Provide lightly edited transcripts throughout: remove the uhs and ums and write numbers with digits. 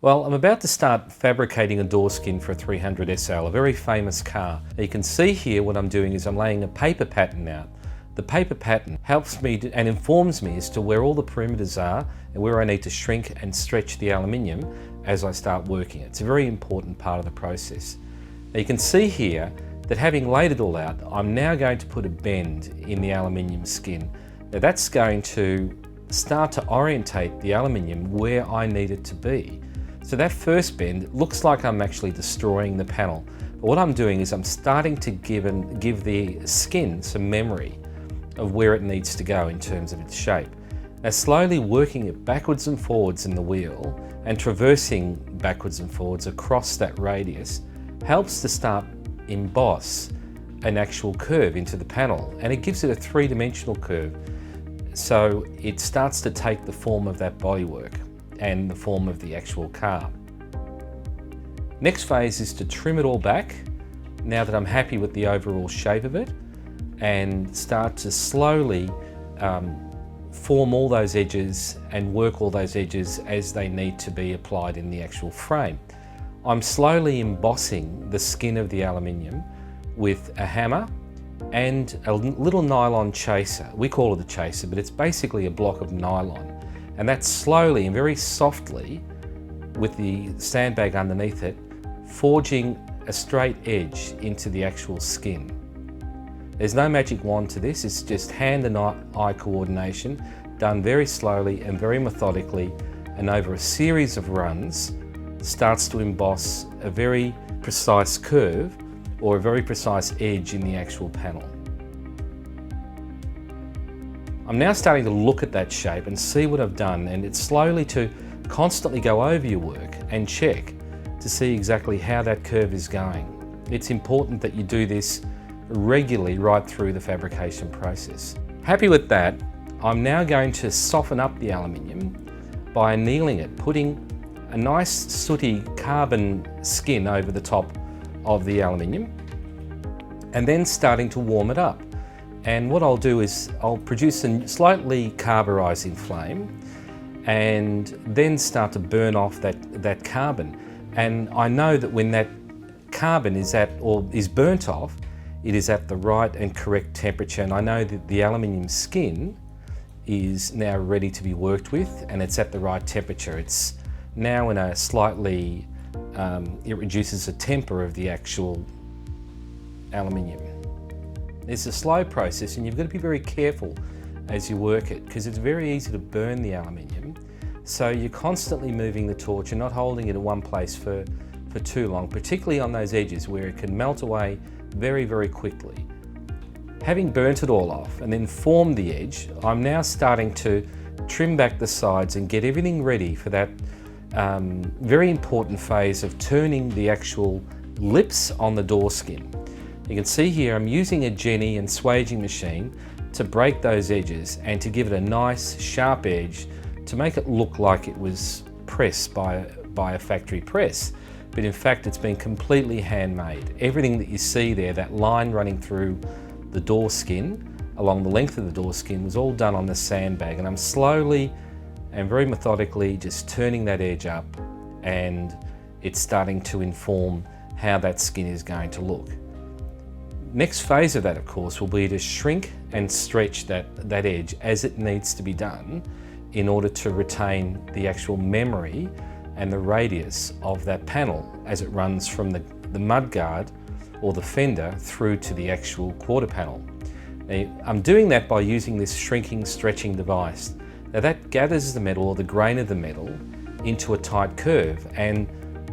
Well, I'm about to start fabricating a door skin for a 300 SL, a very famous car. Now you can see here what I'm doing is I'm laying a paper pattern out. The paper pattern helps me and informs me as to where all the perimeters are and where I need to shrink and stretch the aluminium as I start working. It's a very important part of the process. Now you can see here that having laid it all out, I'm now going to put a bend in the aluminium skin. Now that's going to start to orientate the aluminium where I need it to be. So that first bend looks like I'm actually destroying the panel. But what I'm doing is I'm starting to give the skin some memory of where it needs to go in terms of its shape. Now slowly working it backwards and forwards in the wheel and traversing backwards and forwards across that radius helps to start emboss an actual curve into the panel, and it gives it a three-dimensional curve. So it starts to take the form of that bodywork and the form of the actual car. Next phase is to trim it all back now that I'm happy with the overall shape of it, and start to slowly form all those edges and work all those edges as they need to be applied in the actual frame. I'm slowly embossing the skin of the aluminium with a hammer and a little nylon chaser. We call it a chaser, but it's basically a block of nylon. And that's slowly and very softly, with the sandbag underneath it, forging a straight edge into the actual skin. There's no magic wand to this, it's just hand and eye coordination, done very slowly and very methodically, and over a series of runs, starts to emboss a very precise curve or a very precise edge in the actual panel. I'm now starting to look at that shape and see what I've done, and it's slowly to constantly go over your work and check to see exactly how that curve is going. It's important that you do this regularly right through the fabrication process. Happy with that, I'm now going to soften up the aluminium by annealing it, putting a nice sooty carbon skin over the top of the aluminium, and then starting to warm it up. And what I'll do is I'll produce a slightly carburizing flame and then start to burn off that carbon. And I know that when that carbon is burnt off, it is at the right and correct temperature. And I know that the aluminium skin is now ready to be worked with, and it's at the right temperature. It's now in a slightly, it reduces the temper of the actual aluminium. It's a slow process, and you've got to be very careful as you work it, because it's very easy to burn the aluminium. So you're constantly moving the torch and not holding it in one place for too long, particularly on those edges where it can melt away very, very quickly. Having burnt it all off and then formed the edge, I'm now starting to trim back the sides and get everything ready for that very important phase of turning the actual lips on the door skin. You can see here I'm using a Jenny and swaging machine to break those edges and to give it a nice sharp edge to make it look like it was pressed by a factory press. But in fact it's been completely handmade. Everything that you see there, that line running through the door skin, along the length of the door skin, was all done on the sandbag, and I'm slowly and very methodically just turning that edge up, and it's starting to inform how that skin is going to look. Next phase of that, of course, will be to shrink and stretch that edge as it needs to be done in order to retain the actual memory and the radius of that panel as it runs from the mudguard or the fender through to the actual quarter panel. Now, I'm doing that by using this shrinking, stretching device. Now that gathers the metal or the grain of the metal into a tight curve and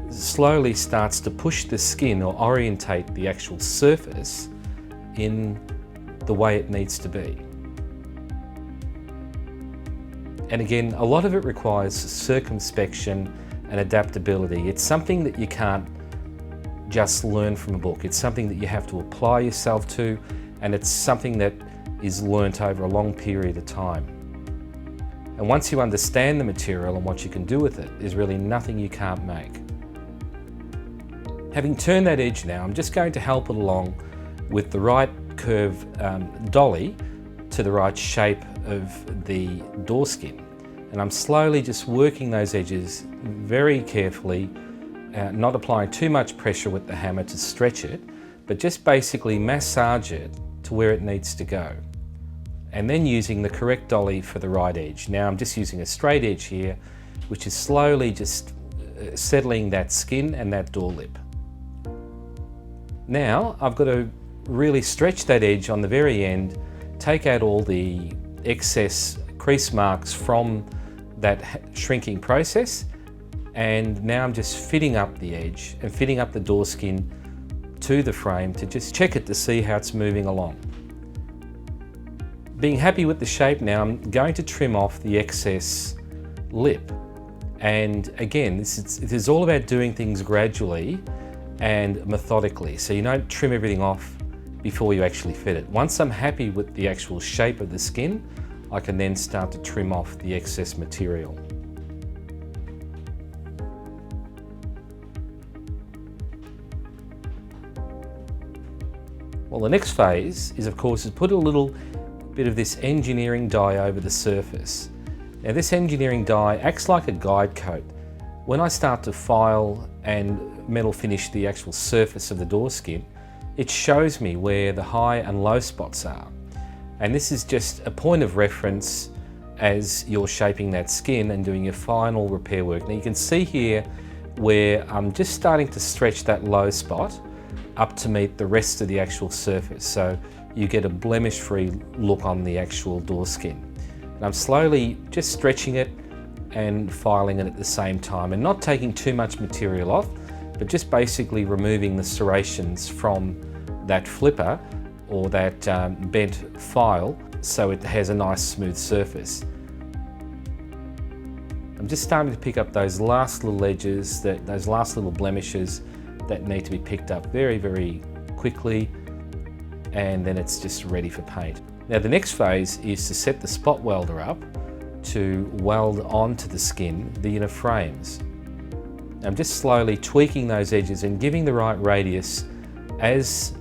slowly starts to push the skin or orientate the actual surface in the way it needs to be. And again, a lot of it requires circumspection and adaptability. It's something that you can't just learn from a book. It's something that you have to apply yourself to, and it's something that is learnt over a long period of time. And once you understand the material and what you can do with it, there's really nothing you can't make. Having turned that edge now, I'm just going to help it along with the right curve dolly to the right shape of the door skin. And I'm slowly just working those edges very carefully, not applying too much pressure with the hammer to stretch it, but just basically massage it to where it needs to go. And then using the correct dolly for the right edge. Now I'm just using a straight edge here, which is slowly just settling that skin and that door lip. Now I've got to really stretch that edge on the very end, take out all the excess crease marks from that shrinking process, and now I'm just fitting up the edge and fitting up the door skin to the frame to just check it to see how it's moving along. Being happy with the shape now, I'm going to trim off the excess lip. And again, this is all about doing things gradually and methodically, so you don't trim everything off before you actually fit it. Once I'm happy with the actual shape of the skin, I can then start to trim off the excess material. Well, the next phase is, of course, put a little bit of this engineering dye over the surface. Now this engineering dye acts like a guide coat. When I start to file and metal finish the actual surface of the door skin, it shows me where the high and low spots are. And this is just a point of reference as you're shaping that skin and doing your final repair work. Now you can see here where I'm just starting to stretch that low spot up to meet the rest of the actual surface, so you get a blemish-free look on the actual door skin. And I'm slowly just stretching it and filing it at the same time, and not taking too much material off, but just basically removing the serrations from that flipper or that bent file so it has a nice smooth surface. I'm just starting to pick up those last little edges, those last little blemishes that need to be picked up very, very quickly, and then it's just ready for paint. Now the next phase is to set the spot welder up to weld onto the skin the inner frames. I'm just slowly tweaking those edges and giving the right radius as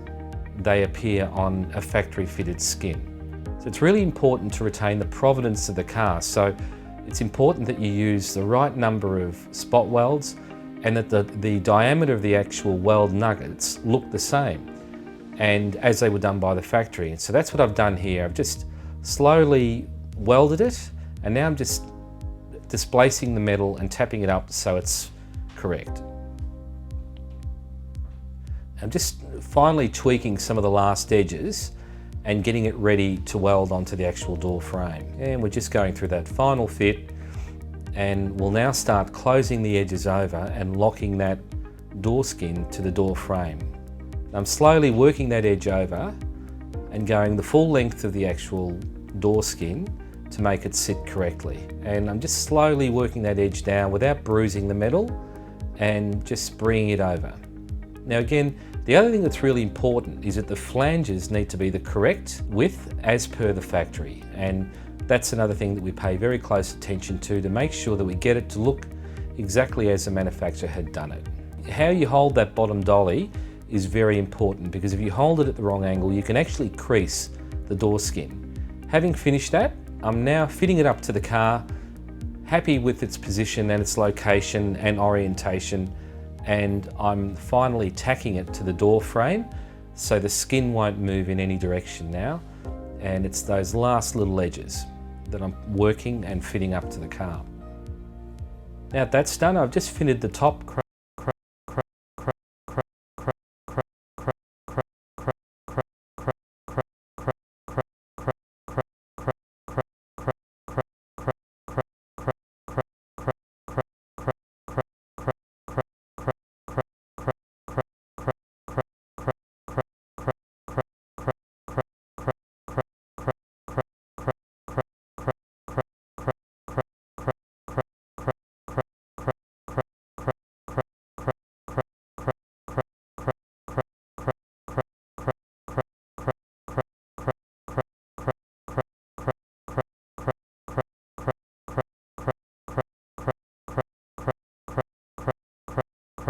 they appear on a factory fitted skin. So it's really important to retain the provenance of the cast, so it's important that you use the right number of spot welds and that the diameter of the actual weld nuggets look the same and as they were done by the factory. And so that's what I've done here. I've just slowly welded it, and now I'm just displacing the metal and tapping it up so it's correct. I'm just finally tweaking some of the last edges and getting it ready to weld onto the actual door frame. And we're just going through that final fit, and we'll now start closing the edges over and locking that door skin to the door frame. I'm slowly working that edge over and going the full length of the actual door skin to make it sit correctly. And I'm just slowly working that edge down without bruising the metal and just bringing it over. Now again, the other thing that's really important is that the flanges need to be the correct width as per the factory. And that's another thing that we pay very close attention to make sure that we get it to look exactly as the manufacturer had done it. How you hold that bottom dolly is very important, because if you hold it at the wrong angle, you can actually crease the door skin. Having finished that, I'm now fitting it up to the car, happy with its position and its location and orientation, and I'm finally tacking it to the door frame so the skin won't move in any direction now, and it's those last little edges that I'm working and fitting up to the car. Now that's done, I've just fitted the top